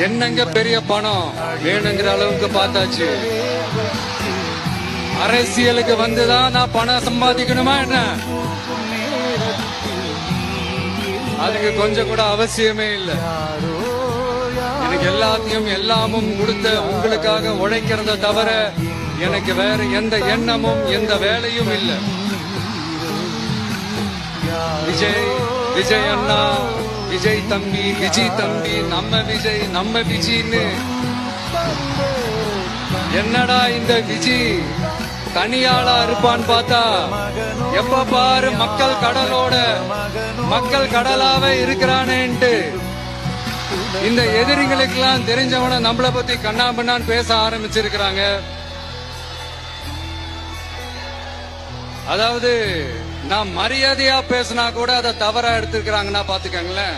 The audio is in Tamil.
என்னங்க பெரிய பணம் வேணுங்கிற அளவுக்கு பார்த்தாச்சு. அரசியலுக்கு வந்துதான் நான் பணம் சம்பாதிக்கணுமா என்ன? அதுக்கு கொஞ்சம் கூட அவசியமே இல்லை. எனக்கு எல்லாத்தையும் எல்லாமும் கொடுத்த உங்களுக்காக உழைக்கிறத தவிர எனக்கு வேற எந்த எண்ணமும் எந்த வேலையும் இல்லை. விஜய் அண்ணா, விஜய் தம்பி, விஜய் தம்பி, நம்ம விஜய்னு. என்னடா இந்த விஜய் தனியாளா இருப்பான்னு பார்த்தா எப்ப பாரு மக்கள் கடலாவே இருக்கிறானேன்ட்டு இந்த எதிரிகளுக்கு எல்லாம் தெரிஞ்சவன நம்மளை பத்தி கண்ணாபின்னான்னு பேச ஆரம்பிச்சிருக்கிறாங்க. அதாவது நான் மரியாதையா பேசினா கூட அதை தவறா எடுத்துக்கிறாங்கன்னா பாத்துக்கங்களேன்.